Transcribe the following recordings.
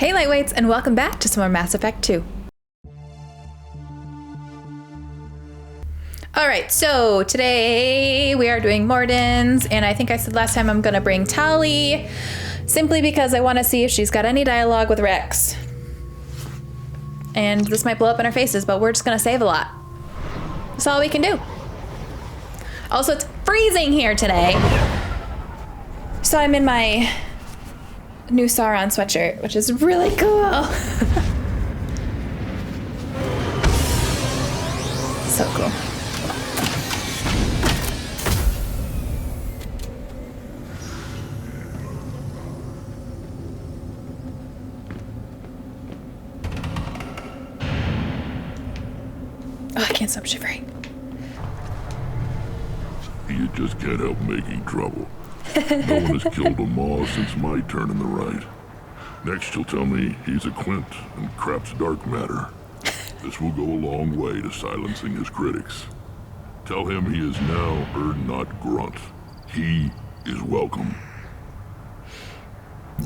Hey lightweights, and welcome back to some more Mass Effect 2. Alright, so today we are doing Mordin's, and I think I said last time I'm gonna bring Tali, simply because I want to see if she's got any dialogue with Rex. And this might blow up in our faces, but we're just gonna save a lot. That's all we can do. Also, it's freezing here today. So I'm in my new Sauron sweatshirt, which is really cool. So cool. Oh, I can't stop shivering. You just can't help making trouble. No one has killed a Maw since my turn in the right. Next you'll tell me he's a Quint and crap's dark matter. This will go a long way to silencing his critics. Tell him he is now not Grunt. He is welcome.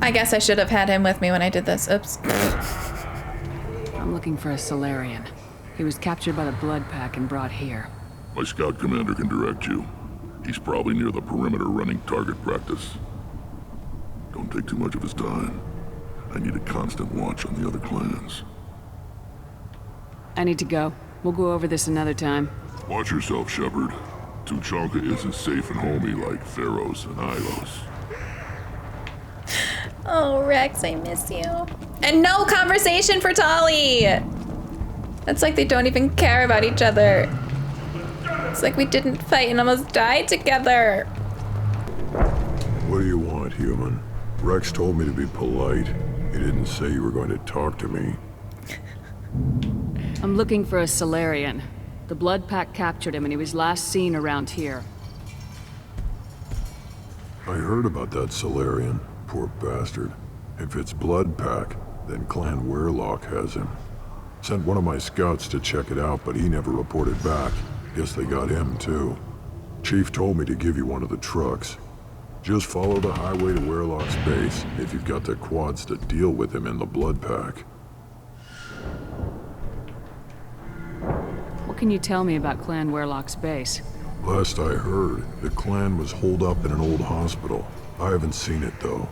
I guess I should have had him with me when I did this. Oops. I'm looking for a Solarian. He was captured by the Blood Pack and brought here. My scout commander can direct you. He's probably near the perimeter running target practice. Don't take too much of his time. I need a constant watch on the other clans. I need to go. We'll go over this another time. Watch yourself, Shepard. Tuchanka isn't safe and homey like Theros and Ilos. Oh, Rex, I miss you. And no conversation for Tali! It's like they don't even care about each other. It's like we didn't fight and almost died together. What do you want, human? Rex told me to be polite. He didn't say you were going to talk to me. I'm looking for a Solarian. The Blood Pack captured him and he was last seen around here. I heard about that Solarian. Poor bastard. If it's Blood Pack, then Clan Weirlock has him. Sent one of my scouts to check it out, but he never reported back. Guess they got him too. Chief told me to give you one of the trucks. Just follow the highway to Weirlock's base if you've got the quads to deal with him in the Blood Pack. What can you tell me about Clan Weirlock's base? Last I heard, the clan was holed up in an old hospital. I haven't seen it though.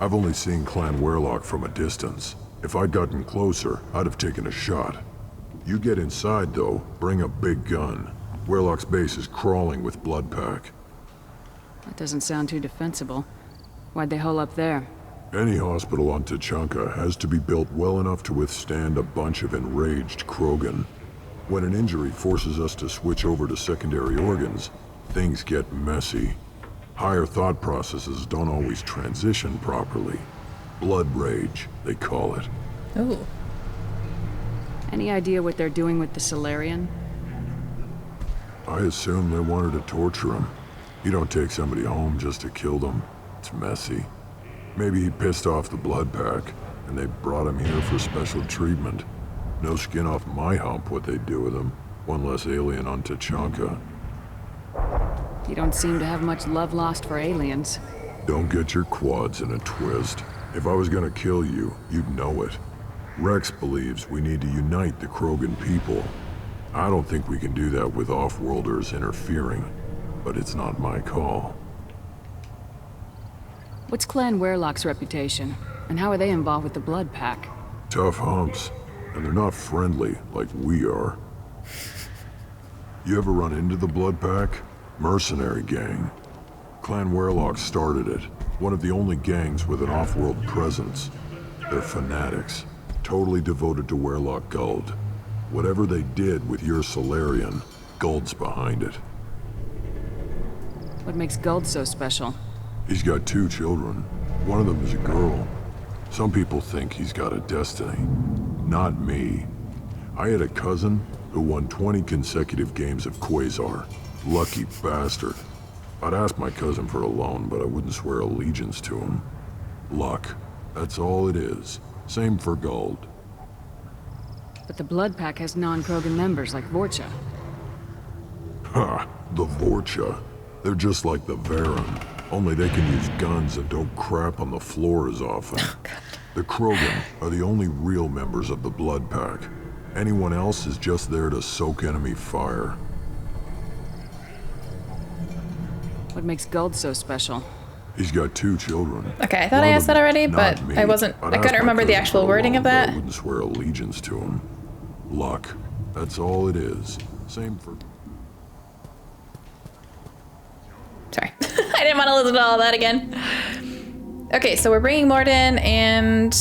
I've only seen Clan Weirlock from a distance. If I'd gotten closer, I'd have taken a shot. You get inside, though, bring a big gun. Weirlock's base is crawling with Blood Pack. That doesn't sound too defensible. Why'd they hole up there? Any hospital on Tuchanka has to be built well enough to withstand a bunch of enraged Krogan. When an injury forces us to switch over to secondary organs, things get messy. Higher thought processes don't always transition properly. Blood rage, they call it. Ooh. Any idea what they're doing with the Solarian? I assume they wanted to torture him. You don't take somebody home just to kill them. It's messy. Maybe he pissed off the Blood Pack, and they brought him here for special treatment. No skin off my hump what they'd do with him. One less alien on Tuchanka. You don't seem to have much love lost for aliens. Don't get your quads in a twist. If I was gonna kill you, you'd know it. Rex believes we need to unite the Krogan people. I don't think we can do that with off-worlders interfering, but it's not my call. What's Clan Weirlock's reputation? And how are they involved with the Blood Pack? Tough humps, and they're not friendly like we are. You ever run into the Blood Pack? Mercenary gang. Clan Weirlock started it. One of the only gangs with an off-world presence. They're fanatics. Totally devoted to Weirlock Guld. Whatever they did with your Solarian, Guld's behind it. What makes Guld so special? He's got 2 children. One of them is a girl. Some people think he's got a destiny. Not me. I had a cousin who won 20 consecutive games of Quasar. Lucky bastard. I'd ask my cousin for a loan, but I wouldn't swear allegiance to him. Luck. That's all it is. Same for Guld. But the Blood Pack has non-Krogan members like Vorcha. Ha! The Vorcha. They're just like the Varen. Only they can use guns and don't crap on the floor as often. Oh, God. The Krogan are the only real members of the Blood Pack. Anyone else is just there to soak enemy fire. What makes Guld so special? He's got 2 children. Okay, I thought I asked that already, but I couldn't remember the actual wording of that. I wouldn't swear allegiance to him. Luck. That's all it is. Same for... Sorry. I didn't want to listen to all that again. Okay, so we're bringing Mordin and...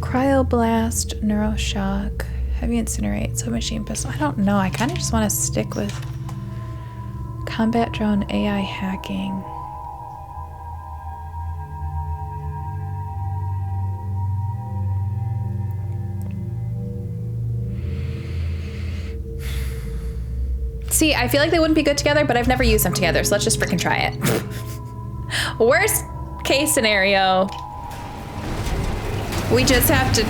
Cryoblast, Neuroshock, Heavy Incinerate, Submachine Pistol. I don't know. I kind of just want to stick with Combat Drone AI Hacking. See, I feel like they wouldn't be good together, but I've never used them together, so let's just freaking try it. Worst case scenario, we just have to,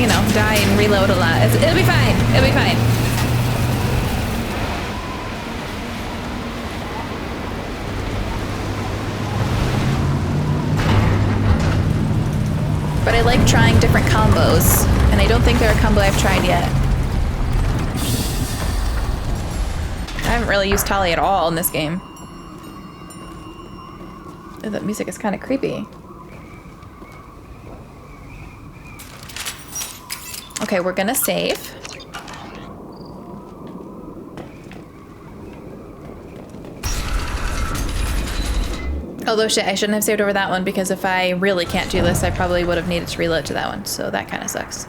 you know, die and reload a lot. It'll be fine. It'll be fine. But I like trying different combos, and I don't think they're a combo I've tried yet. I haven't really used Tali at all in this game. Ooh, that music is kind of creepy. Okay, we're gonna save. Although shit, I shouldn't have saved over that one because if I really can't do this, I probably would have needed to reload to that one. So that kind of sucks.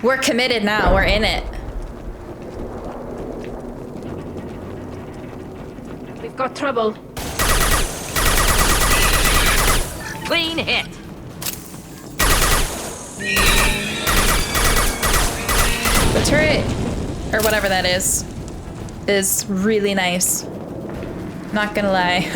We're committed now, we're in it. We've got trouble. Clean hit. The turret, or whatever that is really nice. Not gonna lie.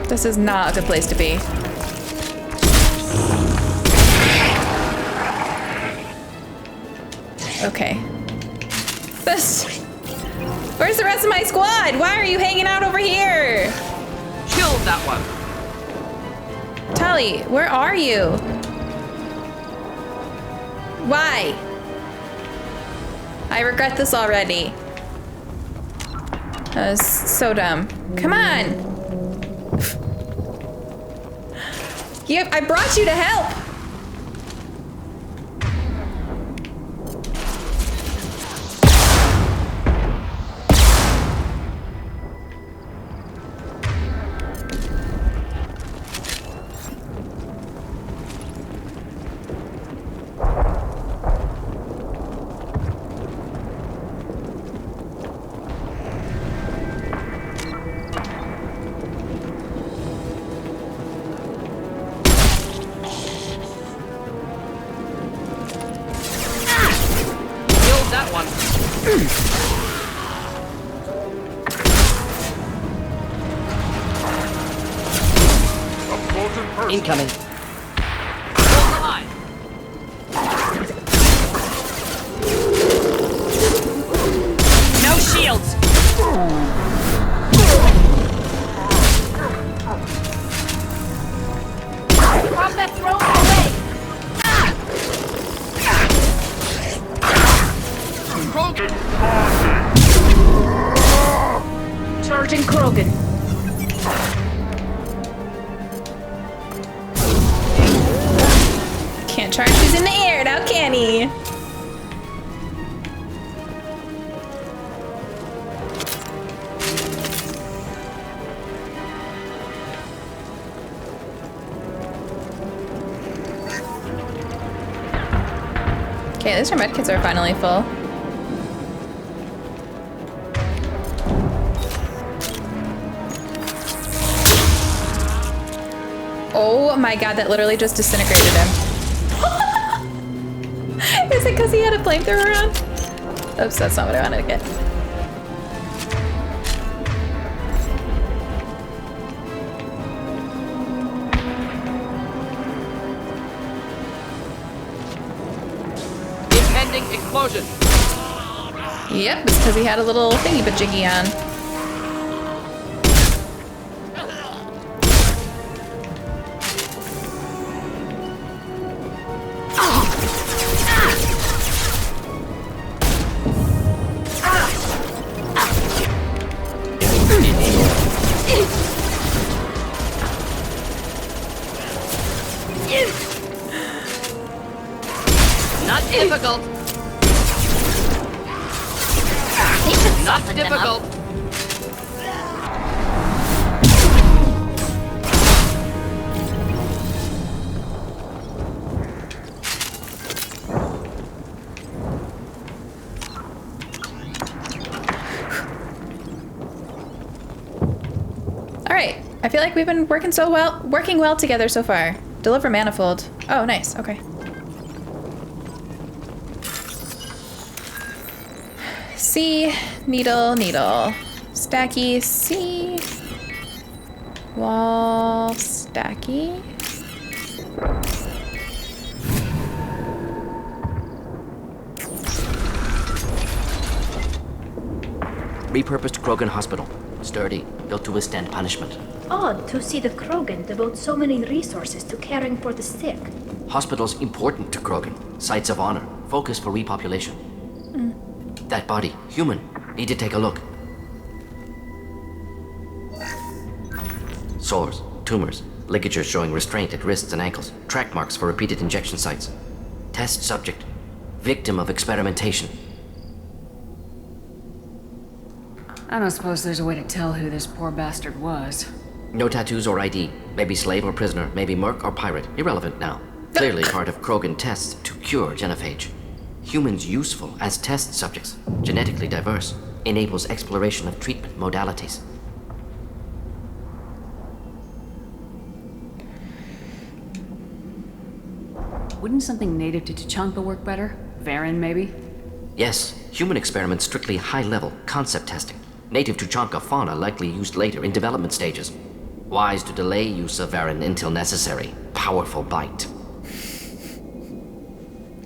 This is not a good place to be. Okay. Where's the rest of my squad? Why are you hanging out over here? Killed that one. Tali, where are you? Why? I regret this already. That was so dumb. Come on. I brought you to help. Incoming. Hold the line. No shields. Combat thrown away. Krogan. Charging Krogan. Can't charge these in the air, now can he? Okay, at least our medkits are finally full. Oh my god, that literally just disintegrated him. Is it because he had a flamethrower on? Oops, that's not what I wanted to get. explosion. Yep, it's because he had a little thingy-bajiggy on. Not difficult. Not difficult. Alright, I feel like we've been working well together so far. Deliver manifold. Oh, nice, okay. C, needle, needle. Stacky, C. Wall, stacky. Repurposed Krogan Hospital. Sturdy, built to withstand punishment. Odd to see the Krogan devote so many resources to caring for the sick. Hospitals important to Krogan. Sites of honor. Focus for repopulation. That body, human. Need to take a look. Sores, tumors, ligatures showing restraint at wrists and ankles, track marks for repeated injection sites. Test subject, victim of experimentation. I don't suppose there's a way to tell who this poor bastard was. No tattoos or ID. Maybe slave or prisoner, maybe merc or pirate. Irrelevant now. Clearly part of Krogan tests to cure genophage. Humans useful as test subjects, genetically diverse, enables exploration of treatment modalities. Wouldn't something native to Tuchanka work better? Varen, maybe? Yes, human experiments strictly high-level concept testing. Native Tuchanka fauna likely used later in development stages. Wise to delay use of Varen until necessary. Powerful bite.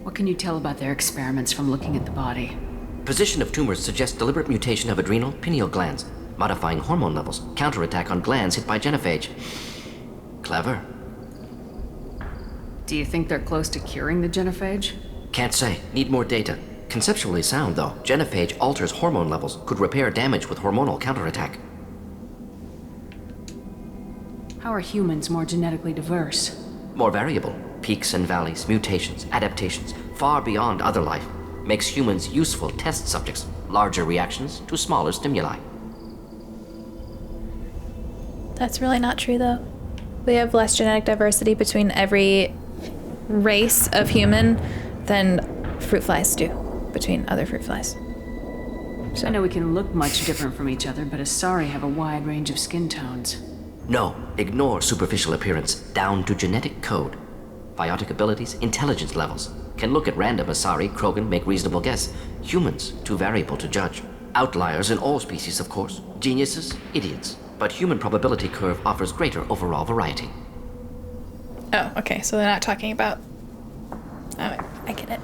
What can you tell about their experiments from looking at the body? Position of tumors suggests deliberate mutation of adrenal pineal glands, modifying hormone levels, counterattack on glands hit by genophage. Clever. Do you think they're close to curing the genophage? Can't say. Need more data. Conceptually sound, though. Genophage alters hormone levels, could repair damage with hormonal counterattack. How are humans more genetically diverse? More variable. Peaks and valleys, mutations, adaptations, far beyond other life. Makes humans useful test subjects. Larger reactions to smaller stimuli. That's really not true, though. We have less genetic diversity between every race of human than fruit flies do between other fruit flies. So I know we can look much different from each other, but Asari have a wide range of skin tones. No, ignore superficial appearance, down to genetic code. Biotic abilities, intelligence levels. Can look at random Asari, Krogan, make reasonable guess. Humans, too variable to judge. Outliers in all species, of course. Geniuses, idiots. But human probability curve offers greater overall variety. Oh, okay, so they're not talking about... Oh, I get it.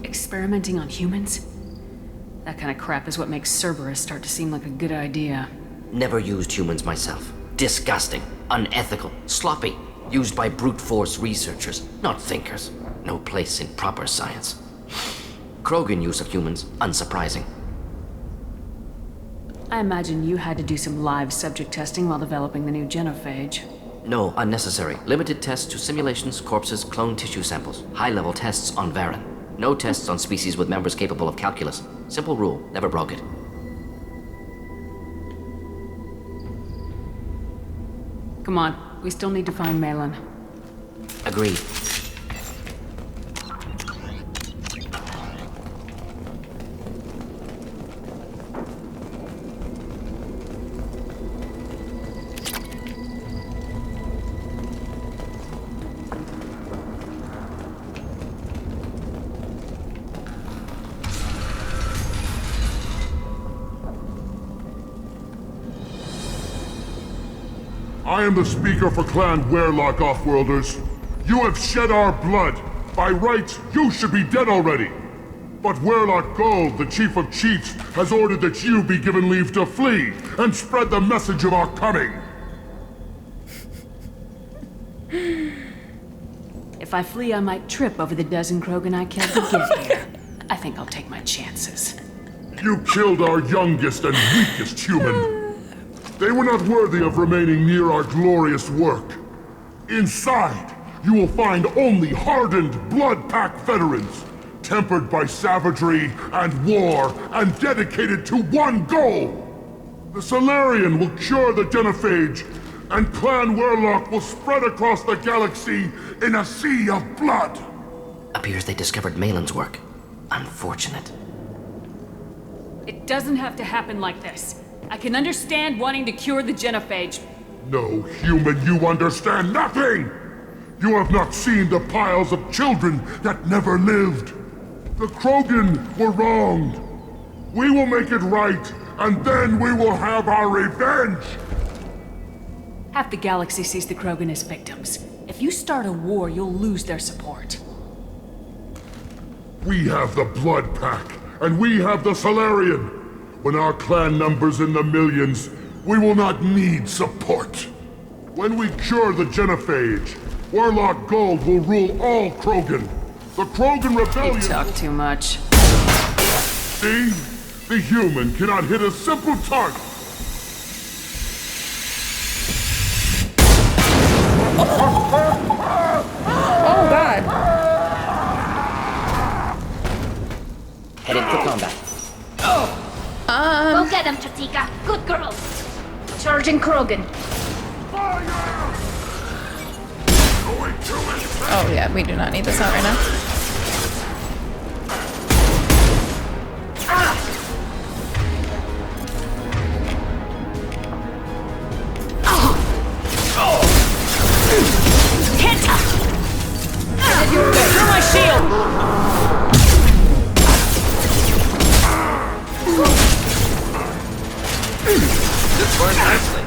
Experimenting on humans? That kind of crap is what makes Cerberus start to seem like a good idea. Never used humans myself. Disgusting, unethical, sloppy. Used by brute force researchers, not thinkers. No place in proper science. Krogan use of humans, unsurprising. I imagine you had to do some live subject testing while developing the new genophage. No, unnecessary. Limited tests to simulations, corpses, cloned tissue samples. High-level tests on Varen. No tests on species with members capable of calculus. Simple rule, never broke it. Come on, we still need to find Malin. Agreed. I am the speaker for Clan Werlock, Offworlders. You have shed our blood. By rights, you should be dead already. But Warlock Gold, the Chief of Chiefs, has ordered that you be given leave to flee and spread the message of our coming. If I flee, I might trip over the dozen Krogan I killed to get here. I think I'll take my chances. You killed our youngest and weakest human. They were not worthy of remaining near our glorious work. Inside, you will find only hardened blood pack veterans, tempered by savagery and war, and dedicated to one goal. The Solarian will cure the genophage, and Clan Warlock will spread across the galaxy in a sea of blood. Appears they discovered Malin's work. Unfortunate. It doesn't have to happen like this. I can understand wanting to cure the genophage. No, human, you understand nothing! You have not seen the piles of children that never lived. The Krogan were wronged. We will make it right, and then we will have our revenge! Half the galaxy sees the Krogan as victims. If you start a war, you'll lose their support. We have the Blood Pack, and we have the Solarian. When our clan numbers in the millions, we will not need support. When we cure the genophage, Warlock Gold will rule all Krogan. The Krogan Rebellion... You talk too much. See? The human cannot hit a simple target. Oh god. Headed for combat. Go get him, Tatika. Good girl. Charging Krogan. Oh yeah, we do not need this out right now. Kenta! Through my shield! This burned nicely.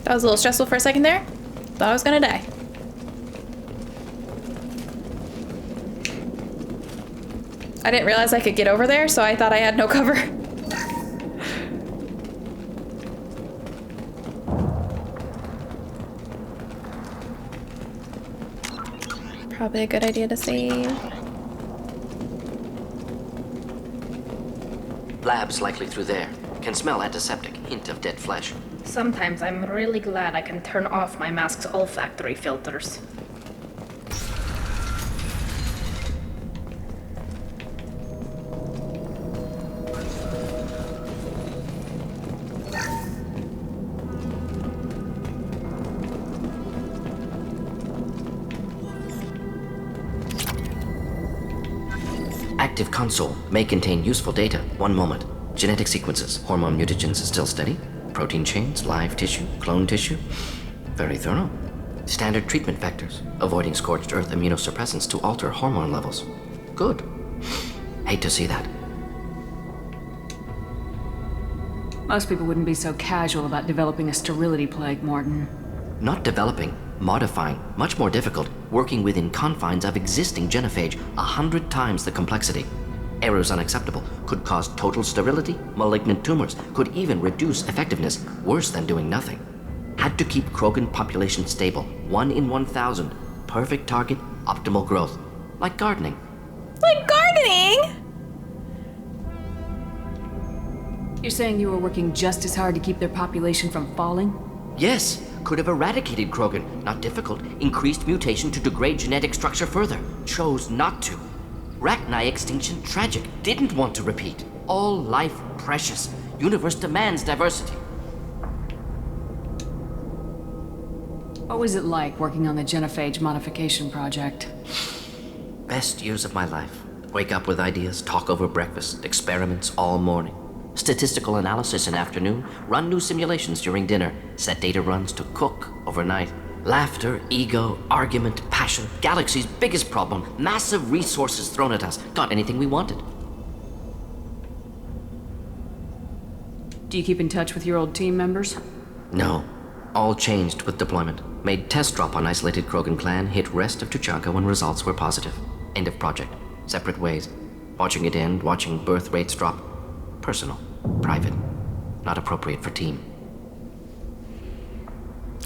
That was a little stressful for a second there. Thought I was gonna die. I didn't realize I could get over there, so I thought I had no cover. Probably a good idea to save. Lab's likely through there. Can smell antiseptic, hint of dead flesh. Sometimes I'm really glad I can turn off my mask's olfactory filters. Active console may contain useful data. One moment. Genetic sequences, hormone mutagens still steady. Protein chains, live tissue, clone tissue. Very thorough. Standard treatment vectors, avoiding scorched earth immunosuppressants to alter hormone levels. Good. Hate to see that. Most people wouldn't be so casual about developing a sterility plague, Mordin. Not developing, modifying, much more difficult, working within confines of existing genophage, 100 times the complexity. Errors unacceptable, could cause total sterility, malignant tumors, could even reduce effectiveness, worse than doing nothing. Had to keep Krogan population stable, 1 in 1,000, perfect target, optimal growth. Like gardening. Like gardening? You're saying you were working just as hard to keep their population from falling? Yes, could have eradicated Krogan, not difficult, increased mutation to degrade genetic structure further, chose not to. Rachni extinction tragic. Didn't want to repeat. All life precious. Universe demands diversity. What was it like working on the genophage modification project? Best years of my life. Wake up with ideas, talk over breakfast, experiments all morning. Statistical analysis in afternoon, run new simulations during dinner, set data runs to cook overnight. Laughter, ego, argument, passion, Galaxy's biggest problem, massive resources thrown at us. Got anything we wanted. Do you keep in touch with your old team members? No. All changed with deployment. Made test drop on isolated Krogan clan, hit rest of Tuchanka when results were positive. End of project. Separate ways. Watching it end, watching birth rates drop. Personal. Private. Not appropriate for team.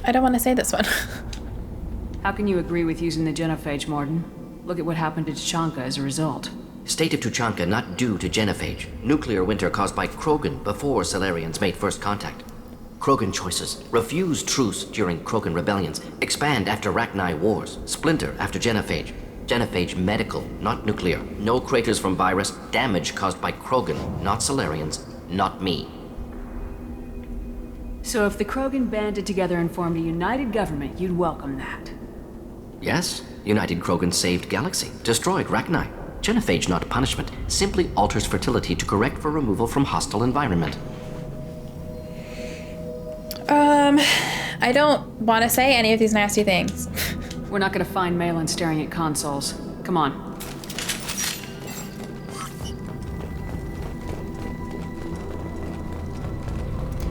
I don't want to say this one. How can you agree with using the genophage, Mordin? Look at what happened to Tuchanka as a result. State of Tuchanka not due to genophage. Nuclear winter caused by Krogan before Solarians made first contact. Krogan choices. Refuse truce during Krogan rebellions. Expand after Rachni wars. Splinter after genophage. Genophage medical, not nuclear. No craters from virus. Damage caused by Krogan, not Solarians, not me. So if the Krogan banded together and formed a united government, you'd welcome that. Yes, United Krogan saved Galaxy. Destroyed Rachni. Genophage not punishment. Simply alters fertility to correct for removal from hostile environment. I don't want to say any of these nasty things. We're not gonna find Malin staring at consoles. Come on.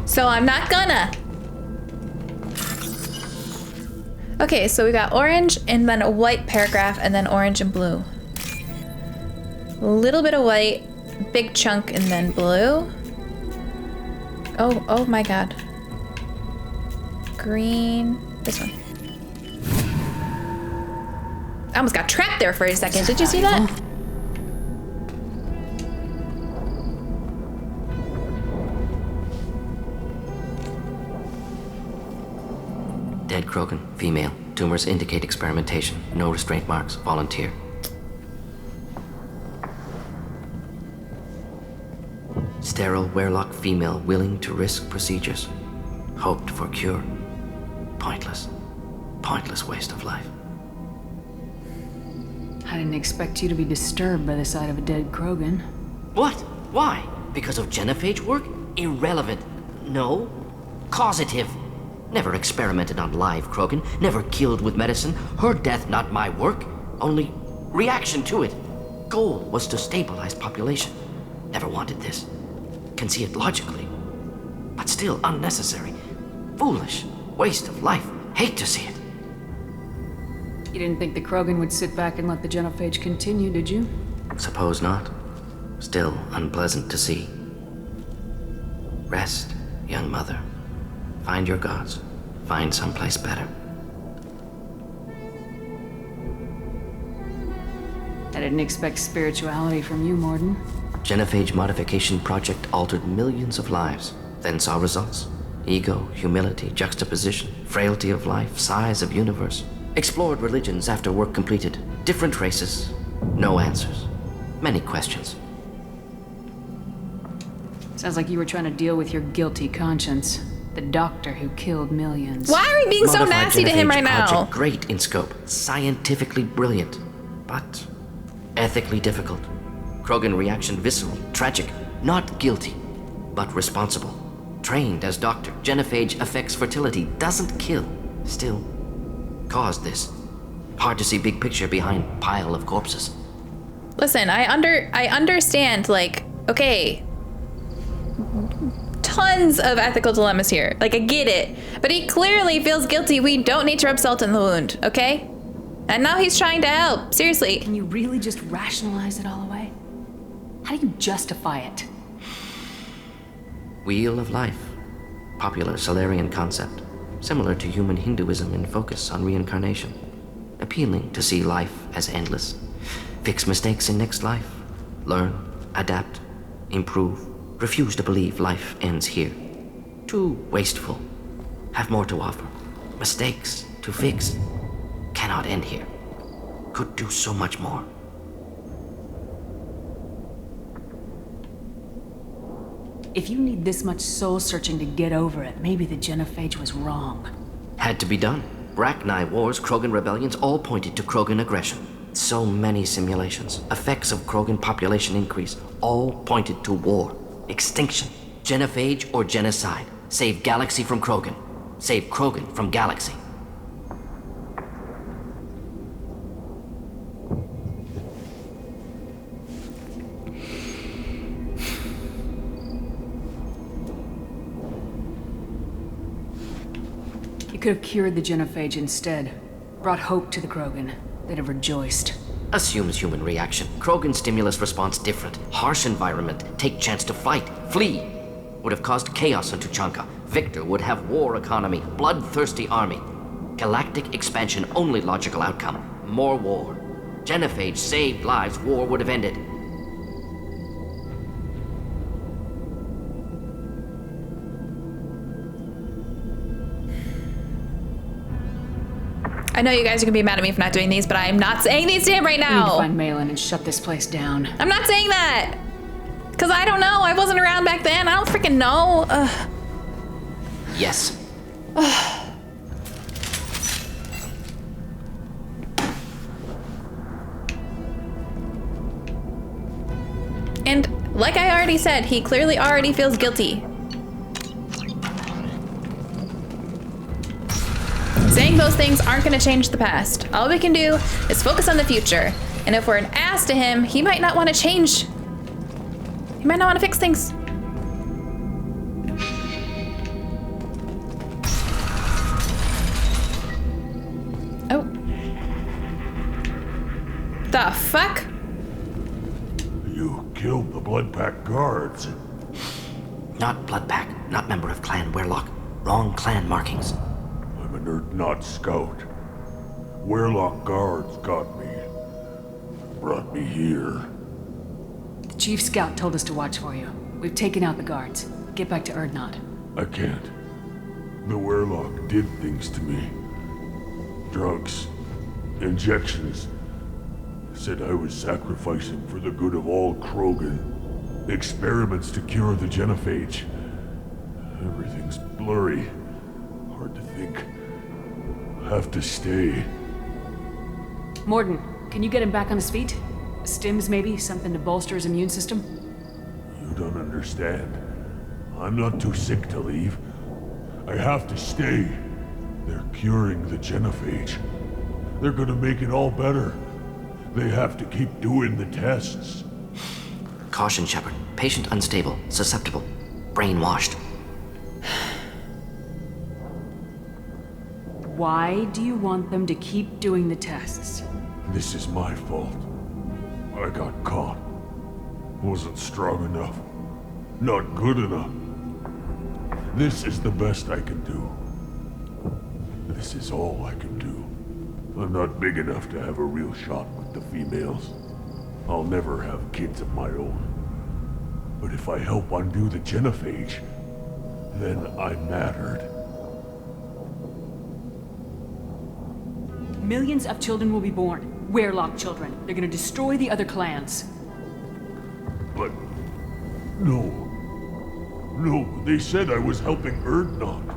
So I'm not gonna. Okay, so we got orange and then a white paragraph and then orange and blue. A little bit of white, big chunk, and then blue. Oh my god. Green, this one. I almost got trapped there for a second. Did you see that? Dead Krogan, female. Tumors indicate experimentation. No restraint marks. Volunteer. Sterile Werelock female willing to risk procedures. Hoped for cure. Pointless. Pointless waste of life. I didn't expect you to be disturbed by the sight of a dead Krogan. What? Why? Because of genophage work? Irrelevant. No. Causative. Never experimented on live Krogan. Never killed with medicine. Her death not my work. Only reaction to it. Goal was to stabilize population. Never wanted this. Can see it logically. But still unnecessary. Foolish. Waste of life. Hate to see it. You didn't think the Krogan would sit back and let the genophage continue, did you? Suppose not. Still unpleasant to see. Rest, young mother. Find your gods. Find someplace better. I didn't expect spirituality from you, Mordin. Genophage modification project altered millions of lives, then saw results. Ego, humility, juxtaposition, frailty of life, size of universe. Explored religions after work completed. Different races. No answers. Many questions. Sounds like you were trying to deal with your guilty conscience. The doctor who killed millions. Why are we being so Modified nasty to him genophage right now? project great in scope. Scientifically brilliant. But ethically difficult. Krogan reaction visceral. Tragic. Not guilty. But responsible. Trained as doctor. Genophage affects fertility. Doesn't kill. Still caused this. Hard to see big picture behind pile of corpses. Listen, I understand, like, okay, tons of ethical dilemmas here. Like, I get it. But he clearly feels guilty. We don't need to rub salt in the wound, okay? And now he's trying to help. Seriously. Can you really just rationalize it all away? How do you justify it? Wheel of life. Popular Solarian concept. Similar to human Hinduism in focus on reincarnation. Appealing to see life as endless. Fix mistakes in next life. Learn, adapt, improve. Refuse to believe life ends here. Too wasteful. Have more to offer. Mistakes to fix. Cannot end here. Could do so much more. If you need this much soul-searching to get over it, maybe the genophage was wrong. Had to be done. Bracknai Wars, Krogan rebellions, all pointed to Krogan aggression. So many simulations, effects of Krogan population increase, all pointed to war, extinction, genophage or genocide. Save Galaxy from Krogan. Save Krogan from Galaxy. You could have cured the genophage instead. Brought hope to the Krogan. They'd have rejoiced. Assumes human reaction. Krogan stimulus response different. Harsh environment. Take chance to fight. Flee. Would have caused chaos on Tuchanka. Victor would have war economy. Bloodthirsty army. Galactic expansion only logical outcome. More war. Genophage saved lives. War would have ended. I know you guys are gonna be mad at me for not doing these, but I'm not saying these to him right We need to now. find Malin and shut this place down. I'm not saying that. Because I don't know. I wasn't around back then. I don't freaking know. Yes. And like I already said, he clearly already feels guilty. Saying those things aren't going to change the past. All we can do is focus on the future. And if we're an ass to him, he might not want to change. He might not want to fix things. Oh. The fuck? You killed the Blood Pack guards. Not Bloodpack. Not member of Clan Werlock. Wrong clan markings. I'm an Erdnot scout. Werlock guards got me. Brought me here. The Chief Scout told us to watch for you. We've taken out the guards. Get back to Erdnot. I can't. The Werlock did things to me. Drugs. Injections. Said I was sacrificing for the good of all Krogan. Experiments to cure the genophage. Everything's blurry. Hard to think. Have to stay. Mordin, can you get him back on his feet? Stims, maybe? Something to bolster his immune system? You don't understand. I'm not too sick to leave. I have to stay. They're curing the genophage. They're gonna make it all better. They have to keep doing the tests. Caution, Shepard. Patient unstable, susceptible, brainwashed. Why do you want them to keep doing the tests? This is my fault. I got caught. Wasn't strong enough. Not good enough. This is the best I can do. This is all I can do. I'm not big enough to have a real shot with the females. I'll never have kids of my own. But if I help undo the genophage, then I mattered. Millions of children will be born. Werlock children. They're gonna destroy the other clans. But... No. No, they said I was helping Erdnot.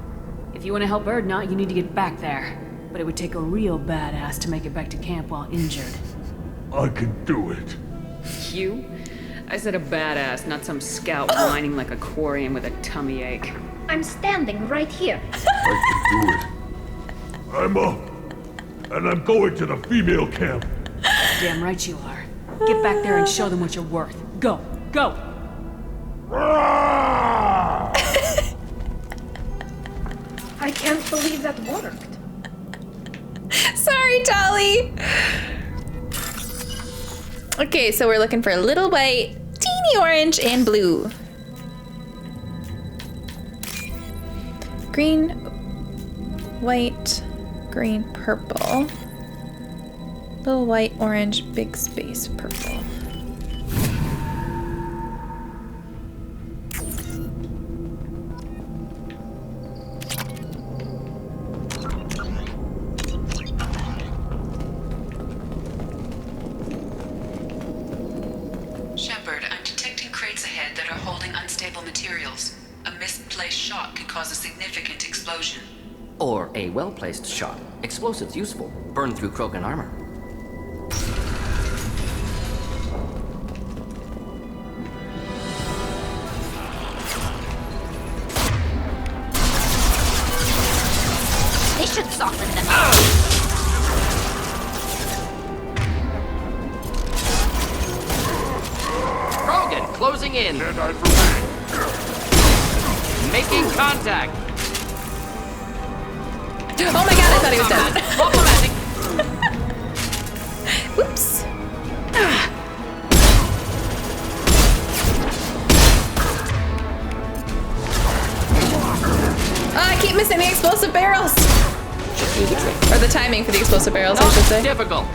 If you want to help Erdnot, you need to get back there. But it would take a real badass to make it back to camp while injured. I can do it. You? I said a badass, not some scout whining like a quarian with a tummy ache. I'm standing right here. I can do it. I'm up. And I'm going to the female camp. Damn right you are. Get back there and show them what you're worth. Go. Go! I can't believe that worked. Sorry, Tolly. Okay, so we're looking for little white, teeny orange, and blue. Green, white, green, purple. Little white, orange, big space, purple. Shepard, I'm detecting crates ahead that are holding unstable material. misplaced shot could cause a significant explosion. Or a well-placed shot. Explosives useful. Burn through Krogan armor. They should soften them. Krogan closing in. Stand for me. Making contact. Oh my god, I thought he was dead. Problematic. Whoops. Oh, I keep missing the explosive barrels. Just do the trick. Or the timing for the explosive barrels, I should say. Difficult.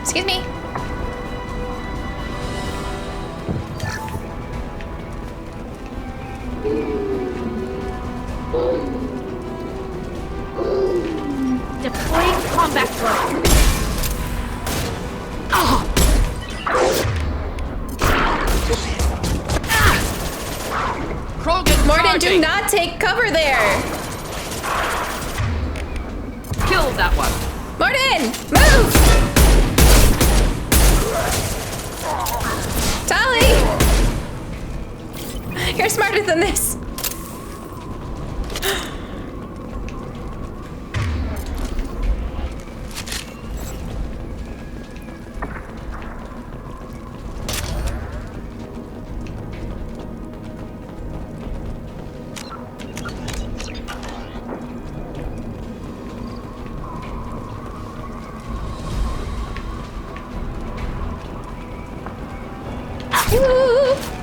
Excuse me. Deploying combat drone. Krogan Mordin, charging. do not take cover there. Kill that one. Mordin, move! Tali! You're smarter than this.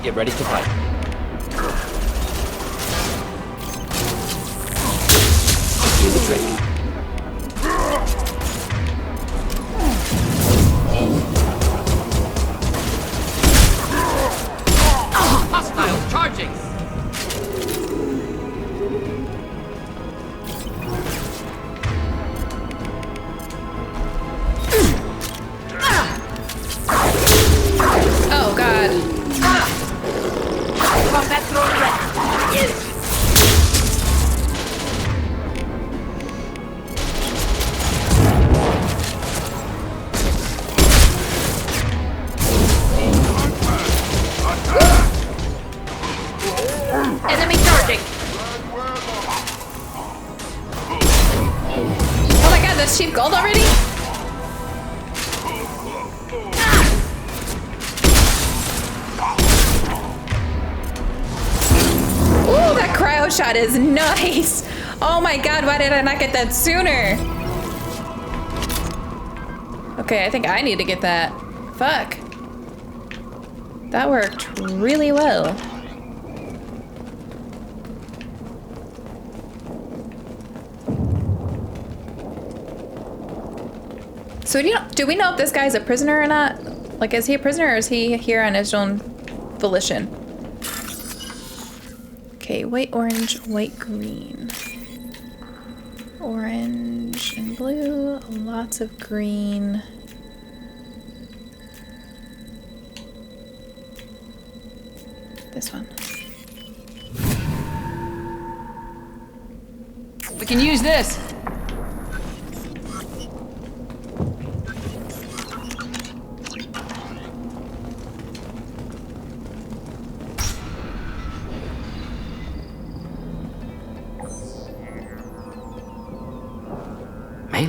Get ready to fight. Do the trick. Hostiles charging. Oh god. Combat drone ready. Yes. Enemy charging. Oh my god, that's cheap gold already? Ooh, that cryo shot is nice. Oh my god, why did I not get that sooner? Okay, I think I need to get that. Fuck. That worked really well. So do we know if this guy's a prisoner or not? Like, is he a prisoner or is he here on his own volition? Okay, white, orange, white, green. Orange and blue, lots of green. This one. We can use this.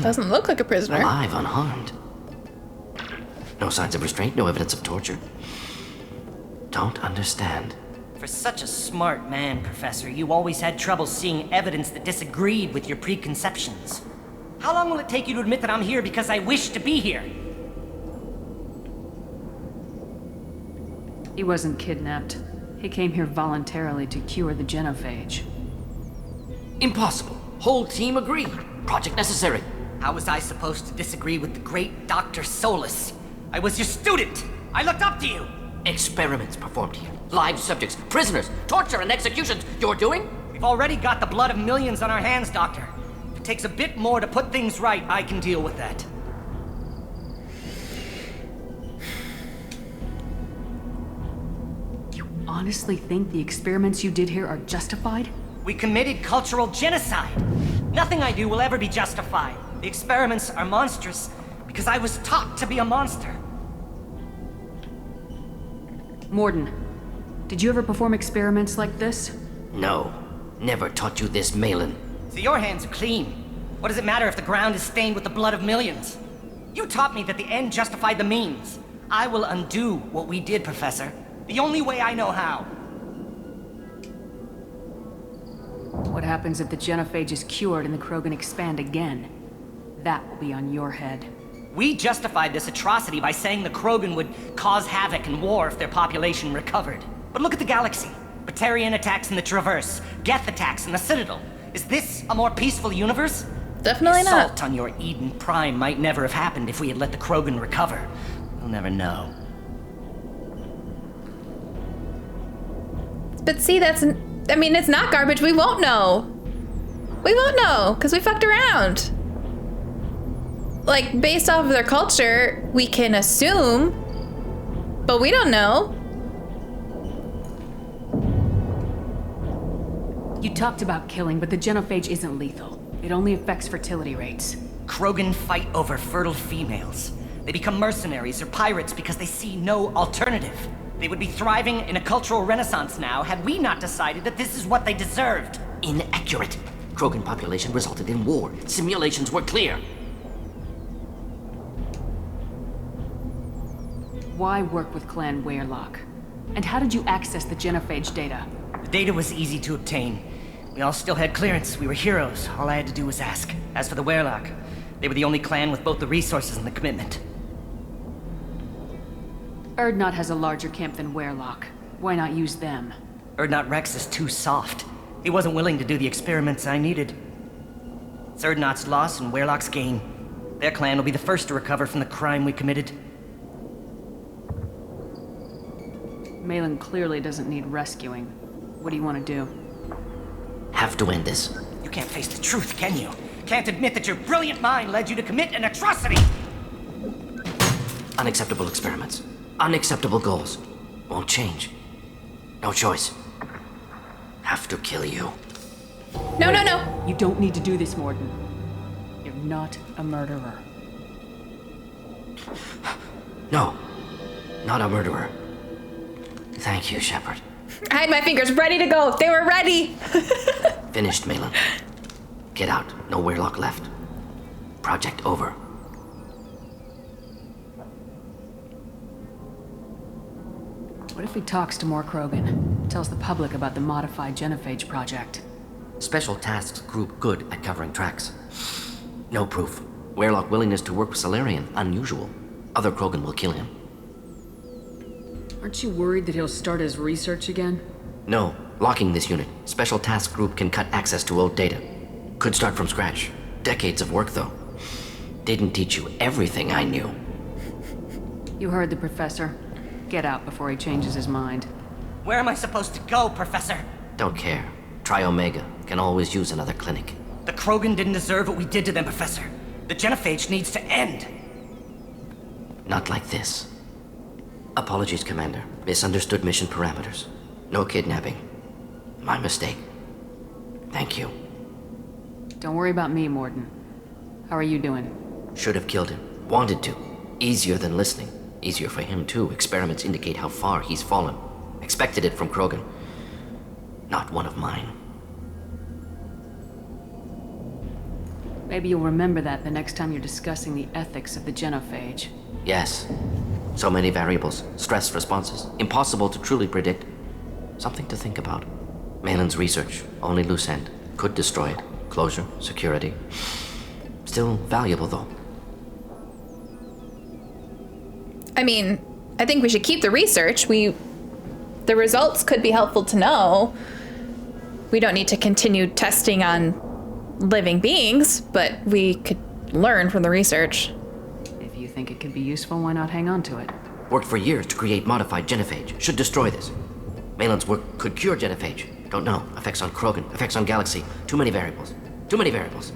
Doesn't look like a prisoner. Alive, unharmed. No signs of restraint, no evidence of torture. Don't understand. For such a smart man, Professor, you always had trouble seeing evidence that disagreed with your preconceptions. How long will it take you to admit that I'm here because I wish to be here? He wasn't kidnapped. He came here voluntarily to cure the genophage. Impossible. Whole team agreed. Project necessary. How was I supposed to disagree with the great Dr. Solus? I was your student! I looked up to you! Experiments performed here. Live subjects, prisoners, torture and executions you're doing? We've already got the blood of millions on our hands, Doctor. If it takes a bit more to put things right, I can deal with that. You honestly think the experiments you did here are justified? We committed cultural genocide. Nothing I do will ever be justified. The experiments are monstrous because I was taught to be a monster. Mordin, did you ever perform experiments like this? No. Never taught you this, Malin. So your hands are clean. What does it matter if the ground is stained with the blood of millions? You taught me that the end justified the means. I will undo what we did, Professor. The only way I know how. What happens if the genophage is cured and the Krogan expand again? That will be on your head. We justified this atrocity by saying the Krogan would cause havoc and war if their population recovered. But look at the galaxy. Batarian attacks in the Traverse, Geth attacks in the Citadel. Is this a more peaceful universe? Definitely the not. assault on your Eden Prime might never have happened if we had let the Krogan recover. We'll never know. But see, it's not garbage. We won't know. We won't know, because we fucked around. Like, based off of their culture, we can assume, but we don't know. You talked about killing, but the genophage isn't lethal. It only affects fertility rates. Krogan fight over fertile females. They become mercenaries or pirates because they see no alternative. They would be thriving in a cultural renaissance now had we not decided that this is what they deserved. Inaccurate. Krogan population resulted in war. Simulations were clear. Why work with Clan Weyrloc? And how did you access the genophage data? The data was easy to obtain. We all still had clearance. We were heroes. All I had to do was ask. As for the Weyrloc, they were the only clan with both the resources and the commitment. Erdnot has a larger camp than Weyrloc. Why not use them? Erdnot Rex is too soft. He wasn't willing to do the experiments I needed. It's Erdnot's loss and Weyrloc's gain. Their clan will be the first to recover from the crime we committed. Malin clearly doesn't need rescuing. What do you want to do? Have to end this. You can't face the truth, can you? Can't admit that your brilliant mind led you to commit an atrocity! Unacceptable experiments. Unacceptable goals. Won't change. No choice. Have to kill you. No, no, no. You don't need to do this, Mordin. You're not a murderer. No. Not a murderer. Thank you, Shepard. I had my fingers ready to go. They were ready. Finished, Malin. Get out. No Weyrloc left. Project over. What if he talks to more Krogan? Tells the public about the modified genophage project? Special tasks group good at covering tracks. No proof. Weyrloc willingness to work with Salarian, unusual. Other Krogan will kill him. Aren't you worried that he'll start his research again? No. Locking this unit. Special task group can cut access to old data. Could start from scratch. Decades of work, though. Didn't teach you everything I knew. You heard the professor. Get out before he changes his mind. Where am I supposed to go, Professor? Don't care. Try Omega. Can always use another clinic. The Krogan didn't deserve what we did to them, Professor. The genophage needs to end. Not like this. Apologies, Commander. Misunderstood mission parameters. No kidnapping. My mistake. Thank you. Don't worry about me, Mordin. How are you doing? Should have killed him. Wanted to. Easier than listening. Easier for him, too. Experiments indicate how far he's fallen. Expected it from Krogan. Not one of mine. Maybe you'll remember that the next time you're discussing the ethics of the genophage. Yes. So many variables. Stress responses. Impossible to truly predict. Something to think about. Malin's research. Only loose end. Could destroy it. Closure. Security. Still valuable, though. I mean, I think we should keep the research. The results could be helpful to know. We don't need to continue testing on living beings, but we could learn from the research. If you think it could be useful, why not hang on to it? Worked for years to create modified genophage. Should destroy this. Malin's work could cure genophage. Don't know. Effects on Krogan, effects on Galaxy. Too many variables. Too many variables.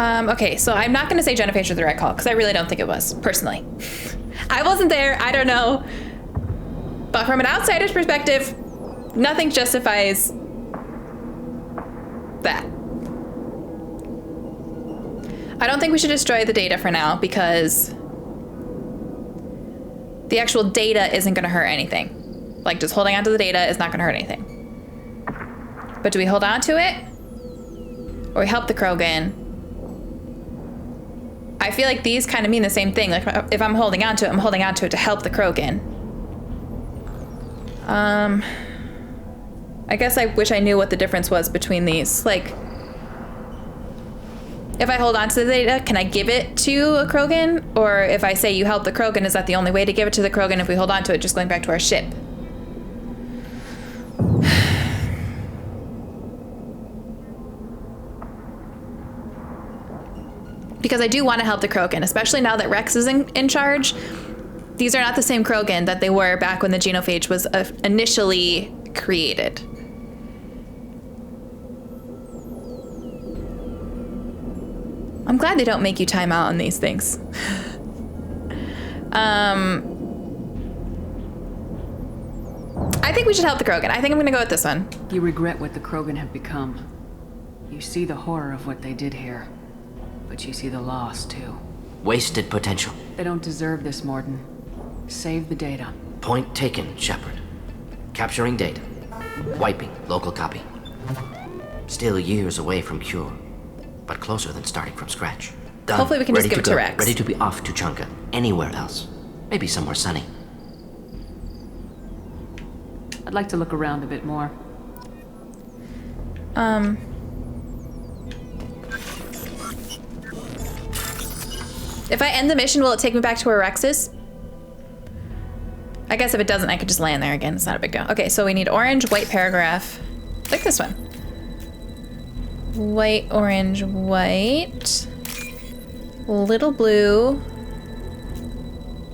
Okay, so I'm not gonna say genophage was the right call, because I really don't think it was, personally. I wasn't there, I don't know. But from an outsider's perspective, nothing justifies that. I don't think we should destroy the data for now, because the actual data isn't gonna hurt anything. Like, just holding onto the data is not gonna hurt anything. But do we hold on to it? Or we help the Krogan? I feel like these kind of mean the same thing. Like, if I'm holding on to it, I'm holding on to it to help the Krogan. I guess I wish I knew what the difference was between these. Like, if I hold on to the data, can I give it to a Krogan? Or if I say you help the Krogan, is that the only way to give it to the Krogan if we hold on to it, just going back to our ship? Because I do want to help the Krogan, especially now that Rex is in charge. These are not the same Krogan that they were back when the genophage was initially created. I'm glad they don't make you time out on these things. I think we should help the Krogan. I think I'm gonna go with this one. You regret what the Krogan have become. You see the horror of what they did here. But you see the loss, too. Wasted potential. They don't deserve this, Mordin. Save the data. Point taken, Shepard. Capturing data. Wiping local copy. Still years away from cure, but closer than starting from scratch. Done. Hopefully we can just give it to Rex. Ready to be off to Chunka. Anywhere else. Maybe somewhere sunny. I'd like to look around a bit more. If I end the mission, will it take me back to where Rex is? I guess if it doesn't, I could just land there again. It's not a big deal. Okay, so we need orange, white paragraph. Like this one. White, orange, white. Little blue.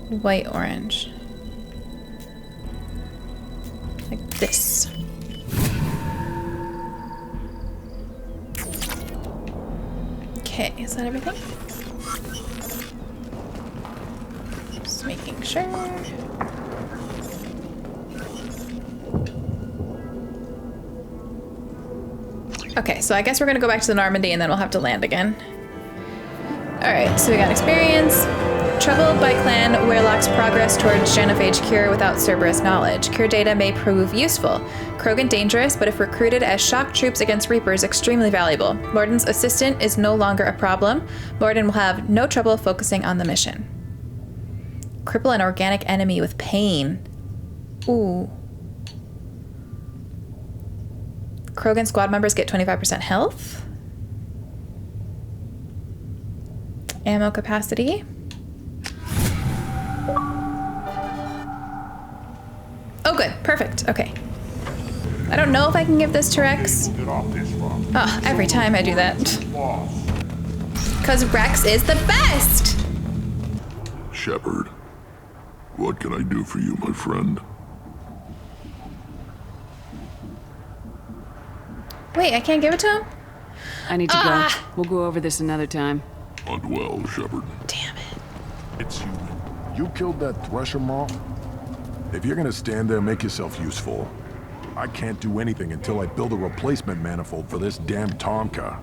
White, orange. Like this. Okay, is that everything? Just making sure. Okay, so I guess we're gonna go back to the Normandy and then we'll have to land again. Alright, so we got experience. Troubled by Clan Weirlock's progress towards genophage cure without Cerberus knowledge. Cure data may prove useful. Krogan dangerous, but if recruited as shock troops against Reapers, extremely valuable. Mordin's assistant is no longer a problem. Mordin will have no trouble focusing on the mission. Cripple an organic enemy with pain. Ooh. Krogan squad members get 25% health. Ammo capacity. Oh, good. Perfect. Okay. I don't know if I can give this to Rex. Oh, every time I do that. Because Rex is the best! Shepard, what can I do for you, my friend? Wait, I can't give it to him? I need to go. We'll go over this another time. Hunt well, Shepard. Damn it. It's you. You killed that Thresher moth? If you're gonna stand there, make yourself useful. I can't do anything until I build a replacement manifold for this damn Tonka.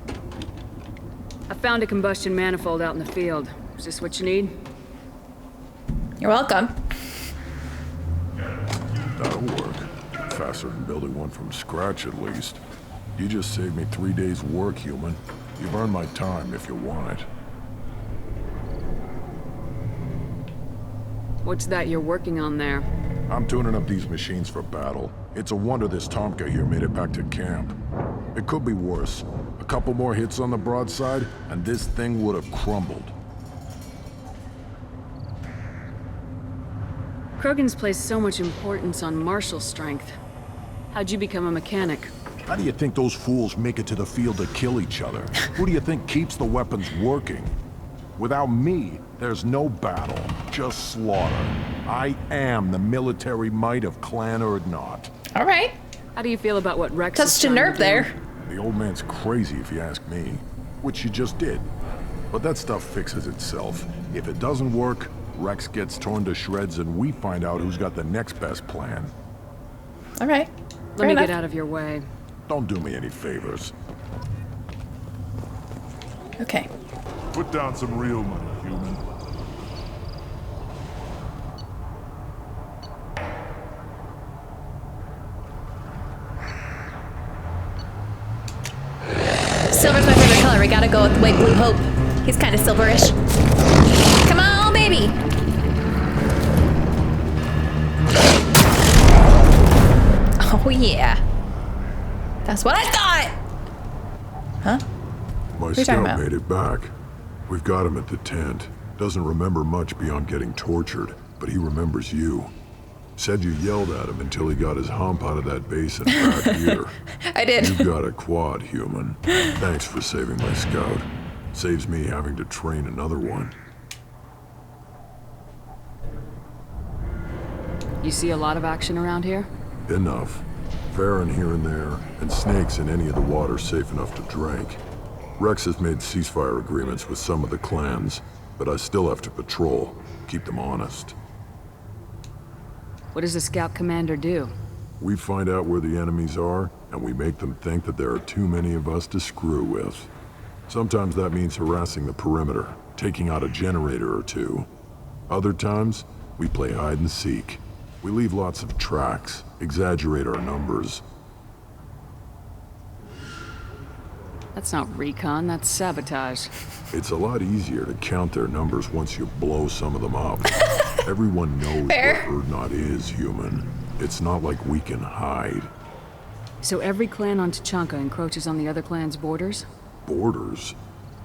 I found a combustion manifold out in the field. Is this what you need? You're welcome. That'll work. Faster than building one from scratch, at least. You just saved me 3 days' work, human. You've earned my time if you want it. What's that you're working on there? I'm tuning up these machines for battle. It's a wonder this Tomka here made it back to camp. It could be worse. A couple more hits on the broadside, and this thing would have crumbled. Krogans place so much importance on martial strength. How'd you become a mechanic? How do you think those fools make it to the field to kill each other? Who do you think keeps the weapons working? Without me, there's no battle, just slaughter. I am the military might of Clan Urdnot. All right. How do you feel about what Rex is Touched a trying to nerve do? there. The old man's crazy if you ask me, which he just did. But that stuff fixes itself. If it doesn't work, Rex gets torn to shreds and we find out who's got the next best plan. All right. Let me get out of your way. Don't do me any favors. Okay. Put down some real money, human. Silver's my favorite color. We gotta go with White Blue Hope. He's kind of silverish. Come on, baby. Oh, yeah. That's what I thought. Huh? My you talking scout about? made it back. We've got him at the tent. Doesn't remember much beyond getting tortured, but he remembers you. Said you yelled at him until he got his hump out of that basin back here. I did. You got a quad, human. Thanks for saving my scout. Saves me having to train another one. You see a lot of action around here? Enough. Farron here and there, and snakes in any of the water safe enough to drink. Rex has made ceasefire agreements with some of the clans, but I still have to patrol, keep them honest. What does the scout commander do? We find out where the enemies are, and we make them think that there are too many of us to screw with. Sometimes that means harassing the perimeter, taking out a generator or two. Other times, we play hide and seek. We leave lots of tracks, exaggerate our numbers. That's not recon, that's sabotage. It's a lot easier to count their numbers once you blow some of them up. Everyone knows Fair. what Urdnot is, human. It's not like we can hide. So every clan on Tachanka encroaches on the other clan's borders? Borders?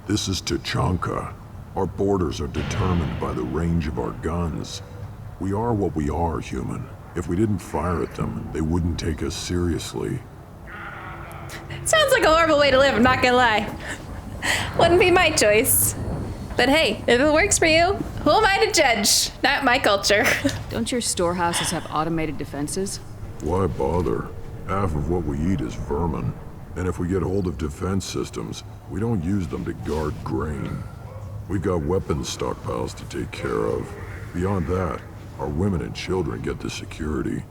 This is Tachanka. Our borders are determined by the range of our guns. We are what we are, human. If we didn't fire at them, they wouldn't take us seriously. Sounds like a horrible way to live, I'm not gonna lie. Wouldn't be my choice. But hey, if it works for you, who am I to judge? Not my culture. Don't your storehouses have automated defenses? Why bother? Half of what we eat is vermin. And if we get hold of defense systems, we don't use them to guard grain. We've got weapons stockpiles to take care of. Beyond that, our women and children get the security.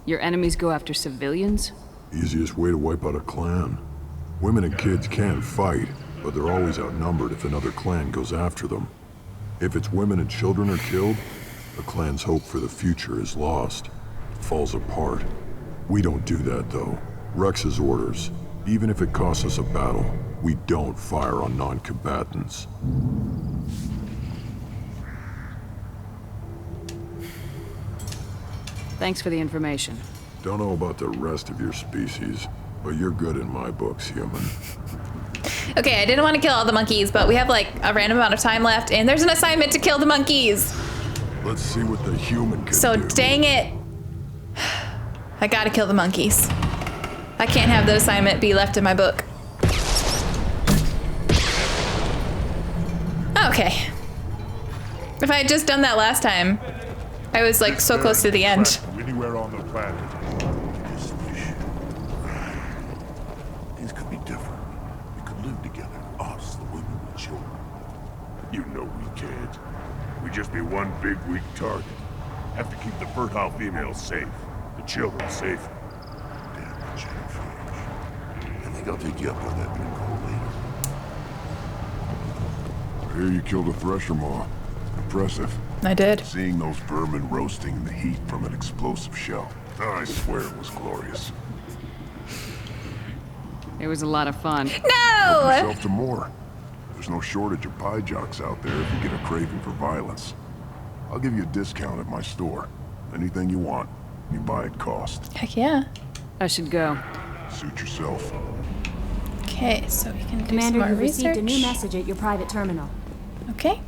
Your enemies go after civilians? Easiest way to wipe out a clan. Women and kids can fight, but they're always outnumbered if another clan goes after them. If its women and children are killed, the clan's hope for the future is lost. It falls apart. We don't do that, though. Rex's orders. Even if it costs us a battle, we don't fire on non-combatants. Thanks for the information. Don't know about the rest of your species, but you're good in my books, human. Okay, I didn't want to kill all the monkeys, but we have like a random amount of time left, and there's an assignment to kill the monkeys. Let's see what the human can So do. dang it. I gotta kill the monkeys. I can't have the assignment be left in my book. Okay. If I had just done that last time, I was like so close to the end. Anywhere on the planet. Things could be different. We could live together, us, the women and children. You know we can't. We'd just be one big weak target. Have to keep the fertile females safe. The children safe. Damn the jellyfish. I think I'll take you up on that drink call later. I hear you killed a thresher maw. Impressive. I did. Seeing those vermin roasting in the heat from an explosive shell. I swear it was glorious. It was a lot of fun. No! Yourself to more. There's no shortage of pie jocks out there if you get a craving for violence. I'll give you a discount at my store. Anything you want, you buy at cost. Heck yeah. I should go. Suit yourself. Okay, so we can do Commander, some more you've research. received a new message at your private terminal. Okay.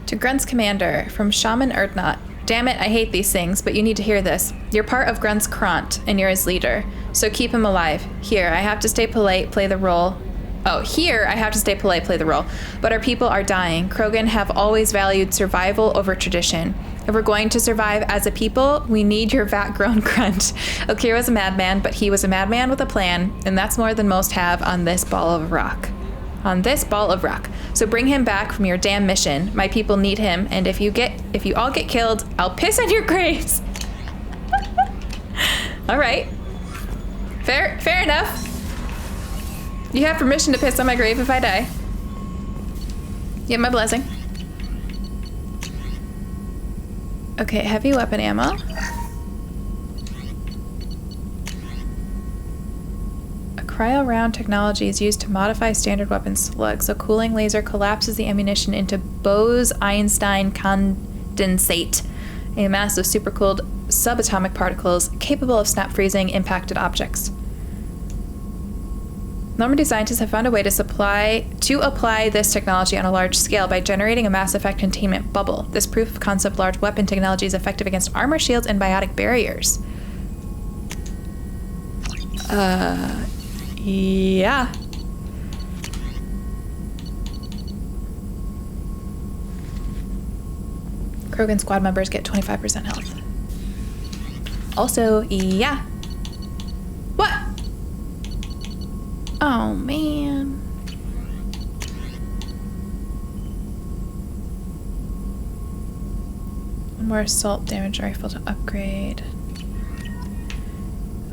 To Grunt's commander from Shaman Urdnot. Damn it, I hate these things, but you need to hear this. You're part of Grunt's Krant, and you're his leader. So keep him alive. Here, I have to stay polite, play the role. Oh, here, I have to stay polite, play the role. But our people are dying. Krogan have always valued survival over tradition. If we're going to survive as a people, we need your vat-grown Grunt. Okir was a madman, but he was a madman with a plan, and that's more than most have on this ball of rock. On this ball of rock. So bring him back from your damn mission. My people need him, and if you all get killed, I'll piss on your graves. All right. Fair enough. You have permission to piss on my grave if I die. You have my blessing. Okay, heavy weapon ammo. A cryo round technology is used to modify standard weapon slugs. A cooling laser collapses the ammunition into Bose-Einstein condensate, a mass of supercooled subatomic particles capable of snap freezing impacted objects. Normandy scientists have found a way to apply this technology on a large scale by generating a Mass Effect containment bubble. This proof of concept large weapon technology is effective against armor shields and biotic barriers. Yeah. Krogan squad members get 25% health. Also, yeah. What? Oh, man. One more assault damage rifle to upgrade.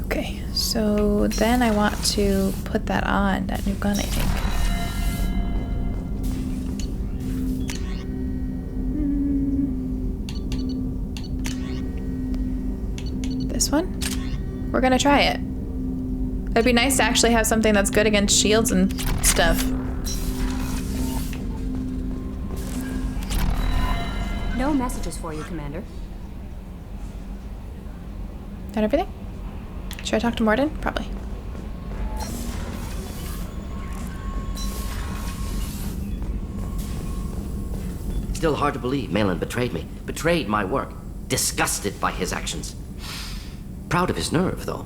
Okay, so then I want to put that on, that new gun, I think. This one? We're gonna try it. It'd be nice to actually have something that's good against shields and stuff. No messages for you, Commander. Done everything? Should I talk to Mordin? Probably. Still hard to believe Malin betrayed me. Betrayed my work. Disgusted by his actions. Proud of his nerve, though.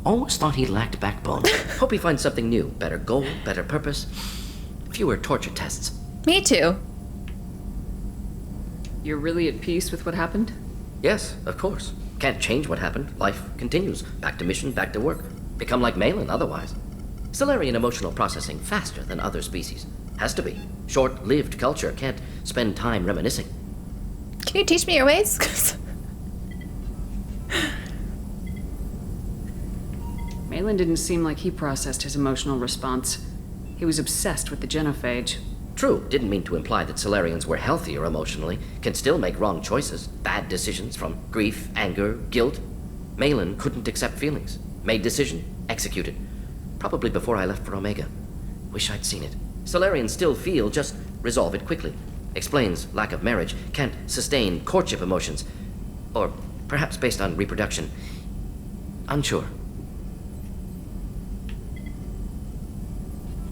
Almost thought he lacked backbone. Hope he finds something new. Better goal, better purpose. Fewer torture tests. Me too. You're really at peace with what happened? Yes, of course. Can't change what happened. Life continues. Back to mission, back to work. Become like Malin otherwise. Solarian emotional processing faster than other species. Has to be. Short-lived culture can't spend time reminiscing. Can you teach me your ways? Malin didn't seem like he processed his emotional response. He was obsessed with the genophage. True, didn't mean to imply that Solarians were healthier emotionally, can still make wrong choices, bad decisions from grief, anger, guilt. Malin couldn't accept feelings. Made decision, executed. Probably before I left for Omega. Wish I'd seen it. Solarians still feel, just resolve it quickly. Explains lack of marriage, can't sustain courtship emotions. Or perhaps based on reproduction. Unsure.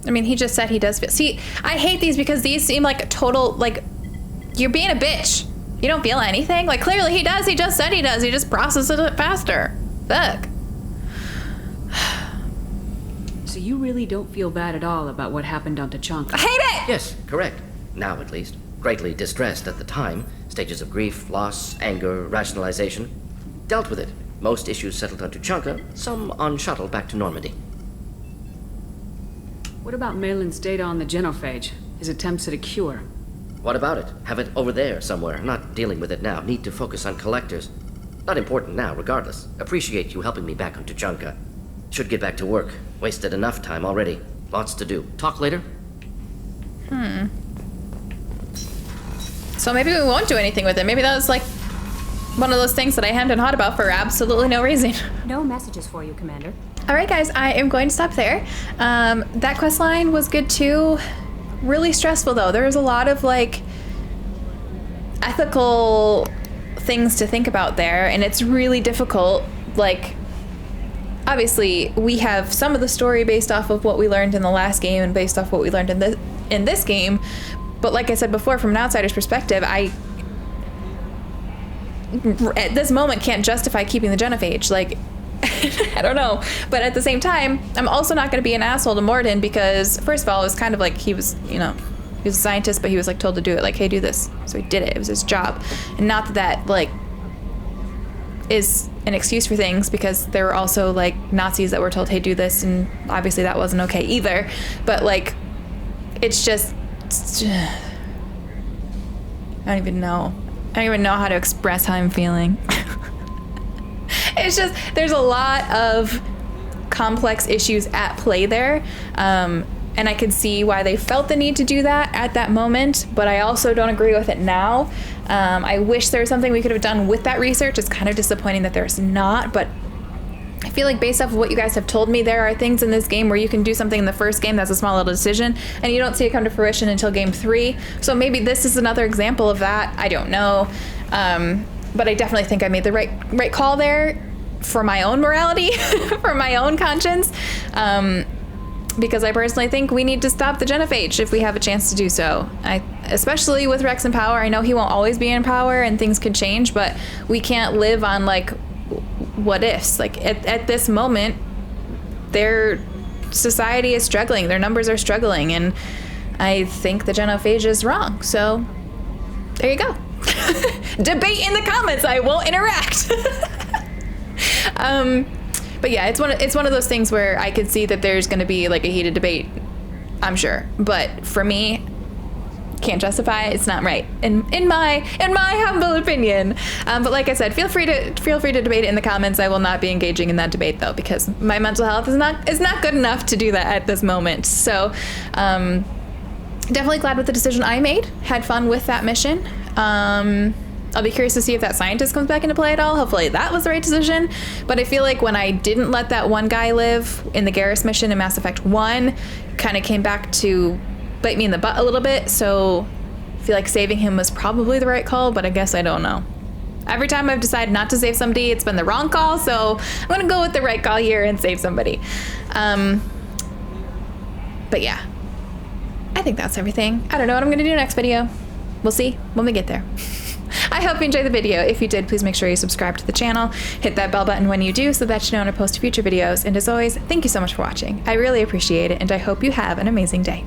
I mean, he just said he does feel. See, I hate these because these seem like a total, like, you're being a bitch. You don't feel anything. Like, clearly he does. He just said he does. He just processes it faster. Fuck. So you really don't feel bad at all about what happened on Tachanka? I hate it! Yes, correct. Now at least. Greatly distressed at the time. Stages of grief, loss, anger, rationalization. Dealt with it. Most issues settled on Tachanka, some on shuttle back to Normandy. What about Malin's data on the genophage? His attempts at a cure? What about it? Have it over there somewhere. Not dealing with it now. Need to focus on collectors. Not important now, regardless. Appreciate you helping me back on Tachanka. Should get back to work. Wasted enough time already. Lots to do. Talk later? So maybe we won't do anything with it. Maybe that was like one of those things that I hemmed and hawed about for absolutely no reason. No messages for you, Commander. All right, guys, I am going to stop there. That quest line was good too. Really stressful though. There was a lot of like ethical things to think about there, and it's really difficult. Like, obviously, we have some of the story based off of what we learned in the last game and based off what we learned in this game. But like I said before, from an outsider's perspective, at this moment can't justify keeping the genophage. Like, I don't know. But at the same time, I'm also not going to be an asshole to Mordin because, first of all, it was kind of like he was, you know, he was a scientist, but he was like told to do it. Like, hey, do this. So he did it. It was his job. And not that that, like, is an excuse for things, because there were also, like, Nazis that were told, hey, do this. And obviously that wasn't okay either. But, like, it's just, I don't even know how to express how I'm feeling. It's just, there's a lot of complex issues at play there. And I could see why they felt the need to do that at that moment, but I also don't agree with it now. I wish there was something we could have done with that research. It's kind of disappointing that there's not, but I feel like based off of what you guys have told me, there are things in this game where you can do something in the first game that's a small little decision, and you don't see it come to fruition until game 3. So maybe this is another example of that. I don't know. But I definitely think I made the right call there for my own morality, for my own conscience. Because I personally think we need to stop the genophage if we have a chance to do so. Especially with Rex in power. I know he won't always be in power and things could change, but we can't live on, like, what ifs. Like, at this moment, their society is struggling, their numbers are struggling, and I think the genophage is wrong. So there you go. Debate in the comments. I won't interact. But yeah, it's one of those things where I could see that there's going to be, like, a heated debate, I'm sure. But for me, can't justify it. It's not right in my humble opinion. But like I said, feel free to debate it in the comments. I will not be engaging in that debate though, because my mental health is not good enough to do that at this moment. So definitely glad with the decision I made. Had fun with that mission. I'll be curious to see if that scientist comes back into play at all. Hopefully that was the right decision. But I feel like when I didn't let that one guy live in the Garrus mission in Mass Effect 1, kind of came back to bite me in the butt a little bit. So I feel like saving him was probably the right call, but I guess I don't know. Every time I've decided not to save somebody, it's been the wrong call. So I'm going to go with the right call here and save somebody. But yeah, I think that's everything. I don't know what I'm going to do next video. We'll see when we get there. I hope you enjoyed the video. If you did, please make sure you subscribe to the channel. Hit that bell button when you do so that you know when I post future videos. And as always, thank you so much for watching. I really appreciate it, and I hope you have an amazing day.